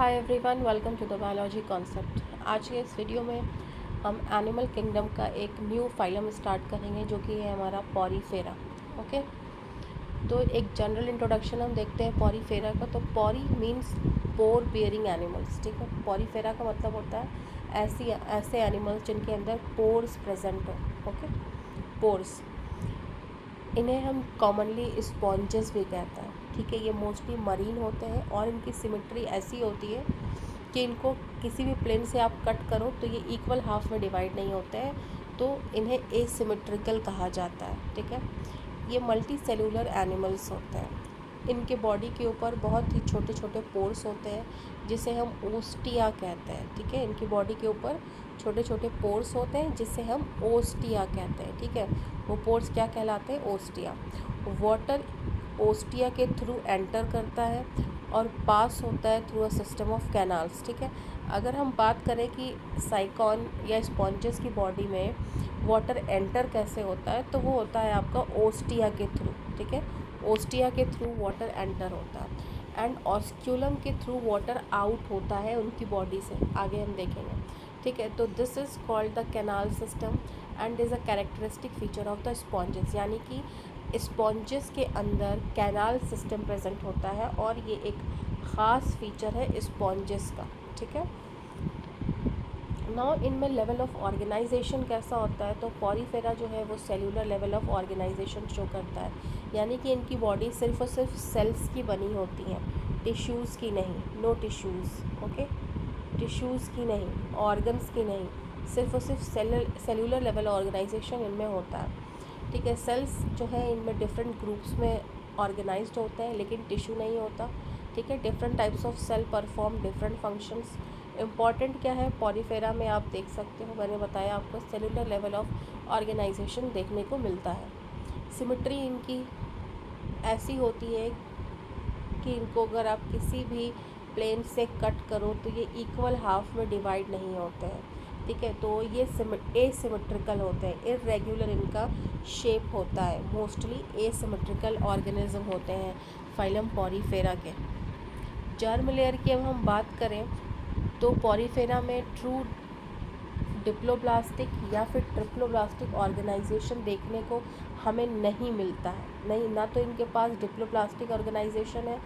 Hi everyone, welcome to the biology concept. आज के इस वीडियो में हम एनिमल किंगडम का एक न्यू फाइलम स्टार्ट करेंगे जो कि है हमारा पॉरीफेरा। ओके, तो एक जनरल इंट्रोडक्शन हम देखते हैं पॉरीफेरा का। तो पॉरी मीन्स पोर बियरिंग एनिमल्स। ठीक है, पॉरीफेरा का मतलब होता है ऐसे एनिमल्स जिनके अंदर पोर्स प्रेजेंट हो। ओके, पोर्स, इन्हें हम कॉमनली स्पॉन्जेस भी कहते हैं। ठीक है, ये मोस्टली मरीन होते हैं और इनकी सिमेट्री ऐसी होती है कि इनको किसी भी प्लेन से आप कट करो तो ये इक्वल हाफ में डिवाइड नहीं होते हैं, तो इन्हें एसिमेट्रिकल कहा जाता है। ठीक है, ये मल्टी सेलुलर एनिमल्स होते हैं। इनके बॉडी के ऊपर बहुत ही छोटे छोटे पोर्स होते हैं जिसे हम ओस्टिया कहते हैं। ठीक है, इनकी बॉडी के ऊपर छोटे छोटे पोर्स होते हैं जिसे हम ओस्टिया कहते हैं। ठीक है, वो पोर्स क्या कहलाते हैं? ओस्टिया। वाटर ओस्टिया के थ्रू एंटर करता है और पास होता है through a system of canals. ठीक है, अगर हम बात करें कि साइकॉन या स्पॉन्जेस की बॉडी में वाटर एंटर कैसे होता है, तो वो होता है आपका ओस्टिया के थ्रू। ठीक है, ओस्टिया के थ्रू वाटर एंटर होता है एंड ऑस्क्यूलम के थ्रू वाटर आउट होता है उनकी बॉडी से। आगे हम देखेंगे। ठीक है, तो this is called the canal system and is a characteristic feature of the sponges, यानी कि स्पॉन्जेस के अंदर कैनाल सिस्टम प्रेजेंट होता है और ये एक ख़ास फीचर है स्पॉन्जेस का। ठीक है, नाउ इनमें लेवल ऑफ ऑर्गेनाइजेशन कैसा होता है? तो पॉरीफेरा जो है वो cellular level of organization show करता है, यानी कि इनकी बॉडी सिर्फ और सिर्फ सेल्स की बनी होती हैं, टिश्यूज़ की नहीं। No tissues. ओके, टिश्यूज़ की नहीं, ऑर्गन्स की नहीं, सिर्फ और सिर्फ सेलुलर लेवल ऑर्गेनाइजेशन इनमें होता है। ठीक है, सेल्स जो है इनमें डिफरेंट ग्रुप्स में ऑर्गेनाइज्ड होते हैं लेकिन टिश्यू नहीं होता। ठीक है, different types of cell perform different functions. Important क्या है पॉरीफेरा में, आप देख सकते हो, मैंने बताया आपको सेलुलर लेवल ऑफ ऑर्गेनाइजेशन देखने को मिलता है। सिमेट्री इनकी ऐसी होती है कि इनको अगर आप किसी भी प्लेन से कट करो तो ये इक्वल हाफ में डिवाइड नहीं होते हैं। ठीक है, तो ये एसिमेट्रिकल होते हैं, इरेगुलर इनका शेप होता है। मोस्टली एसिमेट्रिकल ऑर्गेनिज्म होते हैं फाइलम पॉरीफेरा के। जर्म लेयर की अब हम बात करें तो पॉरीफेरा में ट्रू डिप्लोब्लास्टिक या फिर ट्रिप्लोब्लास्टिक ऑर्गेनाइजेशन देखने को हमें नहीं मिलता है। नहीं, ना तो इनके पास डिप्लोब्लास्टिक ऑर्गेनाइजेशन है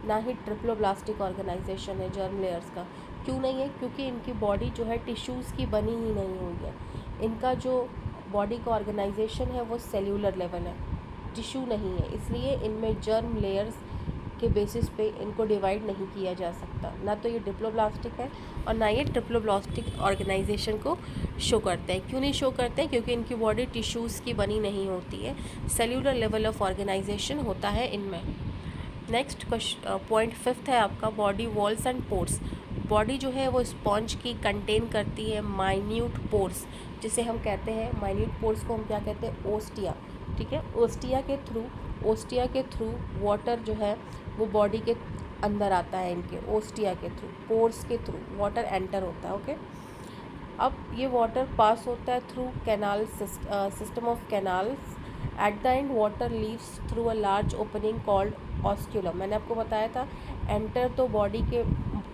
ना ही ट्रिप्लोब्लास्टिक ऑर्गेनाइजेशन है जर्म लेयर्स का। क्यों नहीं है? क्योंकि इनकी बॉडी जो है टिश्यूज़ की बनी ही नहीं हुई है। इनका जो बॉडी का ऑर्गेनाइजेशन है वो सेल्यूलर लेवल है, टिश्यू नहीं है, इसलिए इनमें जर्म लेयर्स के बेसिस पे इनको डिवाइड नहीं किया जा सकता। ना तो ये डिप्लोब्लास्टिक है और ना ये ट्रिप्लोब्लास्टिक ऑर्गेनाइजेशन को शो करते हैं। क्यों नहीं शो करते हैं? क्योंकि इनकी बॉडी टिश्यूज़ की बनी नहीं होती है, सेल्यूलर लेवल ऑफ ऑर्गेनाइजेशन होता है इनमें। नेक्स्ट पॉइंट फिफ्थ है आपका body walls and pores. Body जो है वो स्पॉन्ज की कंटेन करती है माइन्यूट पोर्स, जिसे हम कहते हैं माइन्यूट पोर्स को हम क्या कहते हैं? ओस्टिया। ठीक है, ओस्टिया के थ्रू वाटर जो है वो बॉडी के अंदर आता है। इनके ओस्टिया के थ्रू, पोर्स के थ्रू वाटर एंटर होता है। ओके, अब ये वाटर पास होता है through canal system of canals. At the end water leaves through a large opening called osculum. मैंने आपको बताया था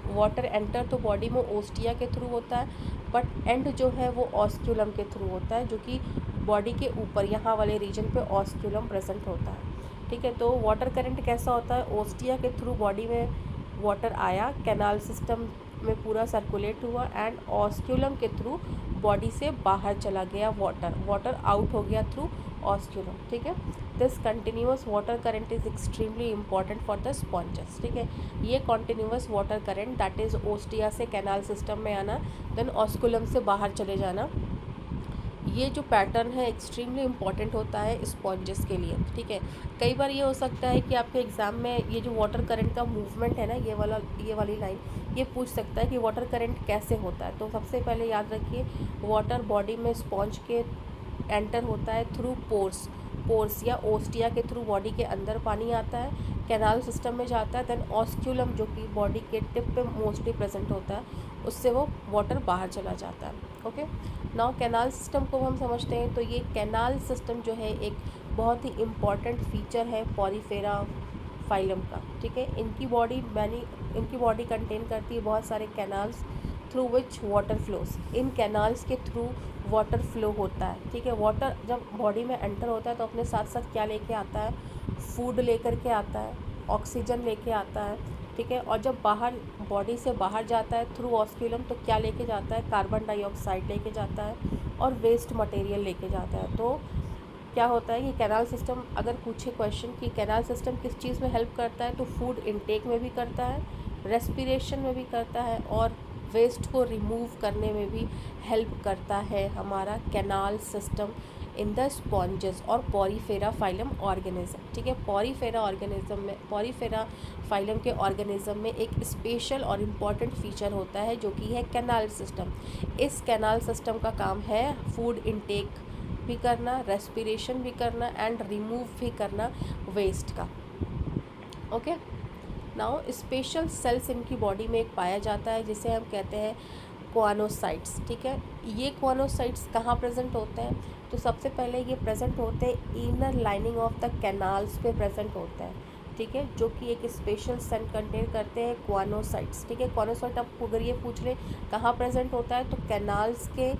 वाटर एंटर तो बॉडी में ओस्टिया के थ्रू होता है, बट एंड जो है वो ऑस्क्यूलम के थ्रू होता है, जो कि बॉडी के ऊपर यहाँ वाले रीजन पे ऑस्क्यूलम प्रेजेंट होता है। ठीक है, तो वाटर करंट कैसा होता है? ओस्टिया के थ्रू बॉडी में वाटर आया, कैनाल सिस्टम में पूरा सर्कुलेट हुआ एंड ऑस्क्यूलम के थ्रू बॉडी से बाहर चला गया वाटर आउट हो गया थ्रू ऑस्क्यूलम। ठीक है, this continuous water current is extremely important for the sponges. ठीक है, ये continuous water current that is ostia से कैनाल सिस्टम में आना देन ऑस्क्यूलम से बाहर चले जाना, ये जो पैटर्न है एक्सट्रीमली इम्पॉर्टेंट होता है स्पॉन्जेस के लिए। ठीक है, कई बार ये हो सकता है कि आपके एग्ज़ाम में ये जो वाटर करंट का मूवमेंट है ना, ये वाली लाइन ये पूछ सकता है कि वाटर करंट कैसे होता है। तो सबसे पहले याद रखिए, वाटर बॉडी में स्पॉन्ज के एंटर होता है थ्रू पोर्स या ओस्टिया के थ्रू बॉडी के अंदर पानी आता है, कैनाल सिस्टम में जाता है, देन ऑस्क्यूलम जो कि बॉडी के टिप पे मोस्टली प्रेजेंट होता है, उससे वो वाटर बाहर चला जाता है। ओके, नाउ कैनाल सिस्टम को हम समझते हैं। तो ये कैनाल सिस्टम जो है एक बहुत ही इम्पॉर्टेंट फीचर है पॉरीफेरा फाइलम का, ठीक है। इनकी बॉडी कंटेन करती है बहुत सारे canals through which water flows. In canals के थ्रू वाटर फ्लो होता है, ठीक है। वाटर जब बॉडी में एंटर होता है तो अपने साथ साथ क्या लेके आता है, फूड लेकर के आता है, ऑक्सीजन लेके आता है, ठीक है। और जब बाहर बॉडी से बाहर जाता है थ्रू ऑस्क्यूलम तो क्या लेके जाता है, कार्बन डाइऑक्साइड लेके जाता है और वेस्ट मटेरियल लेके जाता है। तो क्या होता है कि कैनाल सिस्टम, अगर पूछे क्वेश्चन कि कैनाल सिस्टम किस चीज़ में हेल्प करता है, तो फूड इनटेक में भी करता है, रेस्पिरेशन में भी करता है और वेस्ट को रिमूव करने में भी हेल्प करता है हमारा canal system in the sponges और पॉरीफेरा फाइलम ऑर्गेनिज्म, ठीक है। पॉरीफेरा फाइलम के ऑर्गेनिज्म में एक स्पेशल और इम्पॉर्टेंट फीचर होता है जो कि है कैनाल सिस्टम। इस कैनाल सिस्टम का काम है फूड इनटेक भी करना, रेस्पिरेशन भी करना एंड रिमूव भी करना वेस्ट का, ओके। नाउ स्पेशल सेल्स इनकी बॉडी में एक पाया जाता है जिसे हम कहते हैं क्वानोसाइट्स, ठीक है। ये क्वानोसाइट्स कहाँ प्रेजेंट होते हैं, तो सबसे पहले ये प्रेजेंट होते हैं inner lining of the canals पे प्रेजेंट होते हैं, ठीक है, जो कि एक स्पेशल सेल कंटेन करते हैं क्वानोसाइट्स, ठीक है। क्वानोसाइट आपको अगर ये पूछ ले कहाँ प्रेजेंट होता है तो कैनाल्स के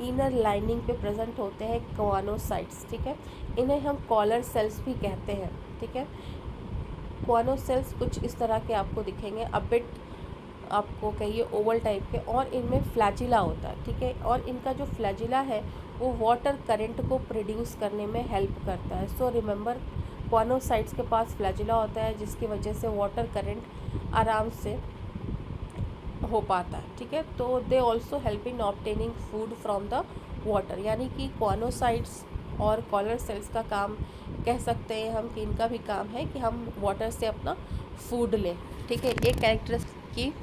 इनर लाइनिंग पे प्रेजेंट होते हैं क्वानोसाइट्स, ठीक है। इन्हें हम कॉलर सेल्स भी कहते हैं, ठीक है। क्वानो सेल्स कुछ इस तरह के आपको दिखेंगे, अबिट आपको कहिए ओवल टाइप के, और इनमें फ्लैजिला होता है, ठीक है। और इनका जो फ्लैजिला है वो वाटर करंट को प्रोड्यूस करने में हेल्प करता है। सो रिमेंबर, क्वानोसाइट्स के पास फ्लैजिला होता है जिसकी वजह से वाटर करंट आराम से हो पाता है, ठीक है। तो they also help in obtaining food from the water, यानी कि क्वानोसाइट्स और कॉलर सेल्स का काम कह सकते हैं हम कि इनका भी काम है कि हम वाटर से अपना फूड लें, ठीक है। एक कैरेक्टरिस्टिक की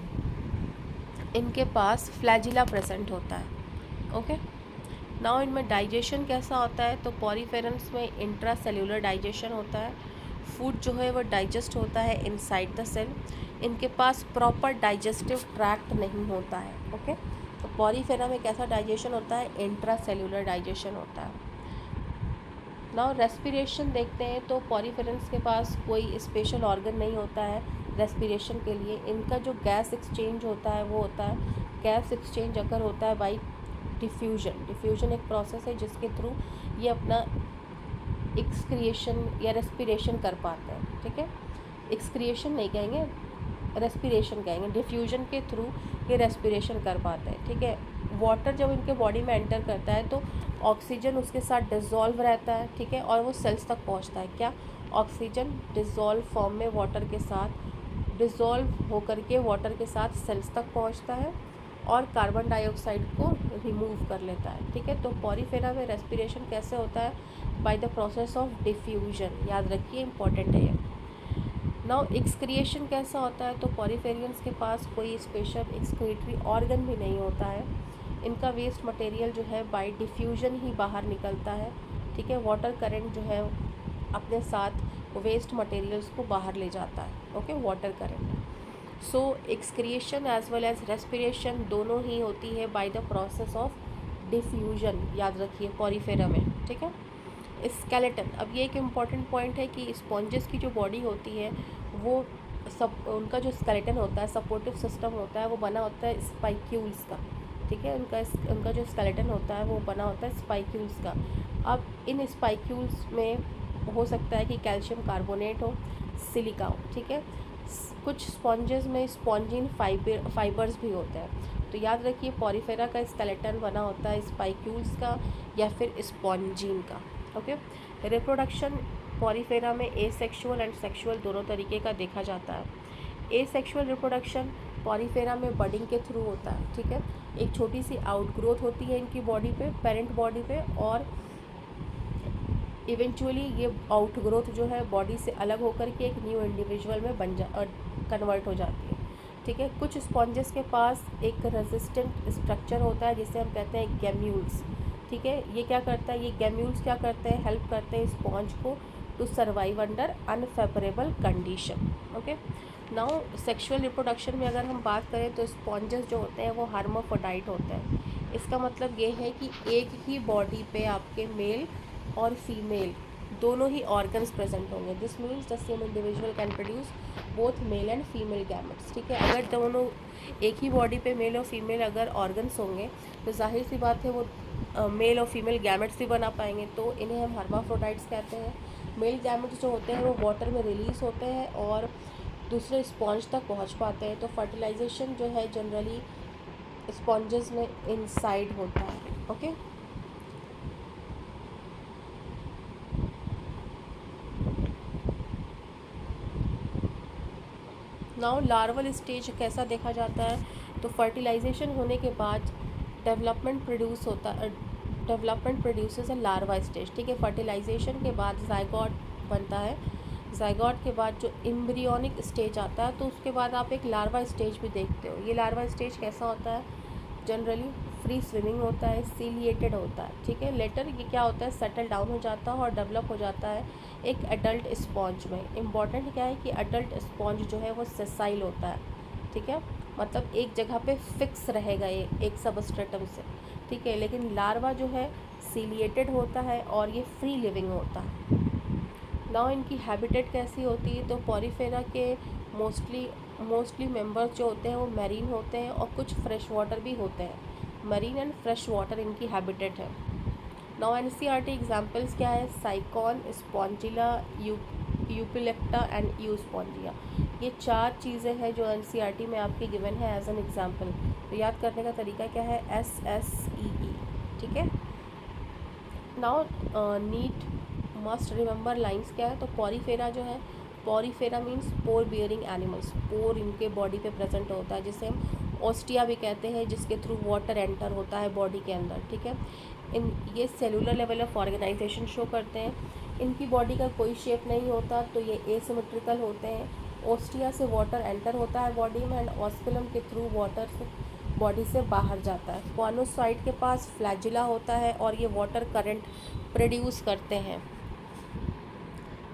इनके पास फ्लैजिला प्रेजेंट होता है, ओके। नाउ इनमें डाइजेशन कैसा होता है, तो पॉरीफेरन्स में इंट्रा सेल्यूलर डाइजेशन होता है, फूड जो है वो डाइजेस्ट होता है इनसाइड द सेल। इनके पास प्रॉपर डाइजेस्टिव ट्रैक्ट नहीं होता है, ओके। तो पॉरीफेरा में कैसा डाइजेशन होता है, इंट्रा सेल्यूलर डाइजेशन होता है। नाउ रेस्पिरेशन देखते हैं तो पॉरीफेरेंस के पास कोई स्पेशल ऑर्गन नहीं होता है रेस्पिरेशन के लिए। इनका जो गैस एक्सचेंज होता है वो होता है, गैस एक्सचेंज अगर होता है बाई डिफ्यूजन एक प्रोसेस है जिसके थ्रू ये अपना एक्सक्रिएशन या रेस्पिरेशन कर पाते हैं, ठीक है। एक्सक्रिएशन नहीं कहेंगे, रेस्पिरेशन कहेंगे, डिफ्यूजन के थ्रू ये रेस्पिरेशन कर पाते हैं, ठीक है। वाटर जब इनके बॉडी में एंटर करता है तो ऑक्सीजन उसके साथ डिज़ोल्व रहता है, ठीक है, और वो सेल्स तक पहुंचता है। क्या, ऑक्सीजन डिज़ोल्व फॉर्म में वाटर के साथ डिज़ोल्व होकर के वाटर के साथ सेल्स तक पहुंचता है और कार्बन डाइऑक्साइड को रिमूव कर लेता है, ठीक है। तो पॉरीफेरा में रेस्पिरेशन कैसे होता है, by the process of diffusion, याद रखिए, इंपॉर्टेंट है ये। नाउ एक्सक्रिएशन कैसा होता है, तो पॉरीफेरियंस के पास कोई स्पेशल एक्सक्रीटरी ऑर्गन भी नहीं होता है। इनका वेस्ट मटेरियल जो है बाय डिफ्यूजन ही बाहर निकलता है, ठीक है। वाटर करंट जो है अपने साथ वेस्ट मटेरियल्स को बाहर ले जाता है, okay, water current. So excretion as well as respiration दोनों ही होती है by the process of diffusion, याद रखिए, पॉरीफेरा में, ठीक है। स्केलेटन, अब ये एक इम्पॉर्टेंट पॉइंट है कि स्पॉन्जेस की जो बॉडी होती है वो सब, उनका जो स्केलेटन होता है, सपोर्टिव सिस्टम होता है, वो बना होता है स्पाइक्यूल्स का, ठीक है। उनका जो स्केलेटन होता है वो बना होता है स्पाइक्यूल्स का। अब इन स्पाइक्यूल्स में हो सकता है कि कैल्शियम कार्बोनेट हो, सिलिका हो, ठीक है। कुछ स्पॉन्जेस में स्पॉन्जिन फाइबर्स भी होते हैं। तो याद रखिए, पॉरीफेरा का स्केलेटन बना होता है स्पाइक्यूल्स का या फिर स्पॉन्जिन का, ओके। रिप्रोडक्शन पॉरीफेरा में एसेक्सुअल एंड सेक्सुअल दोनों तरीके का देखा जाता है। एसेक्सुअल रिप्रोडक्शन पॉरीफेरा में बडिंग के थ्रू होता है, ठीक है। एक छोटी सी आउटग्रोथ होती है इनकी बॉडी पे, पेरेंट बॉडी पे, और इवेंचुअली ये आउटग्रोथ जो है बॉडी से अलग होकर के एक न्यू इंडिविजुअल में कन्वर्ट हो जाती है, ठीक है। कुछ स्पॉन्जेस के पास एक रेजिस्टेंट स्ट्रक्चर होता है जिसे हम कहते हैं गैम्यूल्स, ठीक है। ये क्या करता है, ये गैम्यूल्स क्या करते हैं, हेल्प करते हैं स्पॉन्ज को to survive under unfavourable condition, okay. Now sexual reproduction में अगर हम बात करें तो स्पॉन्जेस जो होते हैं वो हर्माफ्रोडाइट होते हैं। इसका मतलब ये है कि एक ही बॉडी पे आपके मेल और फीमेल दोनों ही ऑर्गन्स प्रेजेंट होंगे। This means the same individual can produce both male and female gametes, ठीक है। अगर दोनों एक ही बॉडी पे मेल और फीमेल अगर ऑर्गन्स होंगे तो जाहिर सी बात है वो मेल और फीमेल गैमेट्स भी बना पाएंगे, तो इन्हें हम हर्माफ्रोडाइट्स कहते हैं। मेल गैमेट्स जो होते हैं वो वाटर में रिलीज होते हैं और दूसरे स्पॉन्ज तक पहुंच पाते हैं। तो फर्टिलाइजेशन जो है जनरली स्पॉन्जेस में इनसाइड होता है, ओके। नाउ लार्वल स्टेज कैसा देखा जाता है, तो फर्टिलाइजेशन होने के बाद development produces a larva stage, ठीक है। फर्टिलाइजेशन के बाद जाइगोट बनता है। जाइगोट के बाद जो एम्ब्रियोनिक स्टेज आता है, तो उसके बाद आप एक लार्वा स्टेज भी देखते हो। ये लार्वा स्टेज कैसा होता है, जनरली फ्री स्विमिंग होता है, सीलिएटेड होता है, ठीक है। लेटर ये क्या होता है, सेटल डाउन हो जाता है और डेवलप हो जाता है एक एडल्ट स्पॉन्ज में। इम्पॉर्टेंट क्या है कि एडल्ट स्पॉन्ज जो है वो सेसाइल होता है, ठीक है, मतलब एक जगह पे फिक्स रहेगा ये एक सबस्ट्रेटम से, ठीक है। लेकिन लार्वा जो है सीलिएटेड होता है और ये फ्री लिविंग होता है। नाउ इनकी हैबिटेट कैसी होती है, तो पॉरीफेरा के मोस्टली मेंबर्स जो होते हैं वो मैरीन होते हैं और कुछ फ्रेश वाटर भी होते हैं। मरीन एंड फ्रेश वाटर इनकी हैबिटेट है। नाउ एनसीईआरटी एग्जांपल्स क्या है, Sycon, Spongilla, Euplectella and Euspongia. ये 4 चीज़ें हैं जो एनसीईआरटी में आपकी गिवन है एज एन एग्जांपल। तो याद करने का तरीका क्या है, SSEE, ठीक है। Now NEET must remember lines क्या है, तो पॉरीफेरा जो है, Porifera means pore bearing animals, pore इनके बॉडी पे प्रेजेंट होता है, जिसे हम ओस्टिया भी कहते हैं, जिसके थ्रू वाटर एंटर होता है बॉडी के अंदर, ठीक है। ये cellular level of organization show करते हैं। इनकी बॉडी का कोई शेप नहीं होता, तो ये एसिमेट्रिकल होते हैं। ओस्टिया से वाटर एंटर होता है बॉडी में एंड ऑस्कुलम के थ्रू वाटर बॉडी से बाहर जाता है। कॉनोसाइट के पास फ्लैजिला होता है और ये वाटर करंट प्रोड्यूस करते हैं।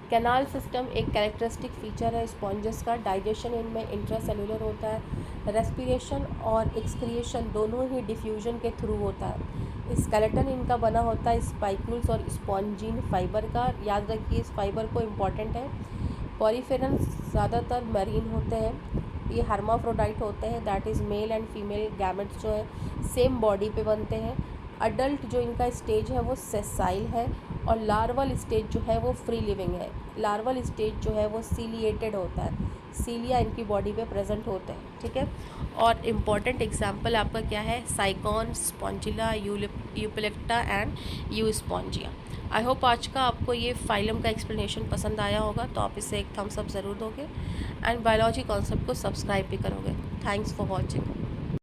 कैनाल सिस्टम एक कैरेक्टरिस्टिक फीचर है स्पॉन्जेस का। डाइजेशन इनमें इंट्रासेलुलर होता है। रेस्पिरेशन और एक्सक्रिएशन दोनों ही डिफ्यूजन के थ्रू होता है। स्केलेटन इनका बना होता है स्पाइक्यूल्स और स्पॉन्जीन फाइबर का। याद रखिए इस फाइबर को, इम्पॉर्टेंट है। पॉरीफेरन ज़्यादातर मैरीन होते हैं। ये हर्माफ्रोडाइट होते हैं, that is male and female gametes जो है सेम बॉडी पे बनते हैं। अडल्ट जो इनका स्टेज है वो सेसाइल है और लार्वल स्टेज जो है वो फ्री लिविंग है। लार्वल स्टेज जो है वो सीलिएटेड होता है, सीलिया इनकी बॉडी पे प्रेजेंट होते हैं, ठीक है। और इम्पॉर्टेंट एग्जांपल आपका क्या है, Sycon, Spongilla, Euplectella and Euspongia. I hope आज का आपको ये फाइलम का एक्सप्लेनेशन पसंद आया होगा, तो आप इसे एक थम्स अप ज़रूर दोगे एंड बायोलॉजी कॉन्सेप्ट को सब्सक्राइब भी करोगे। Thanks for watching.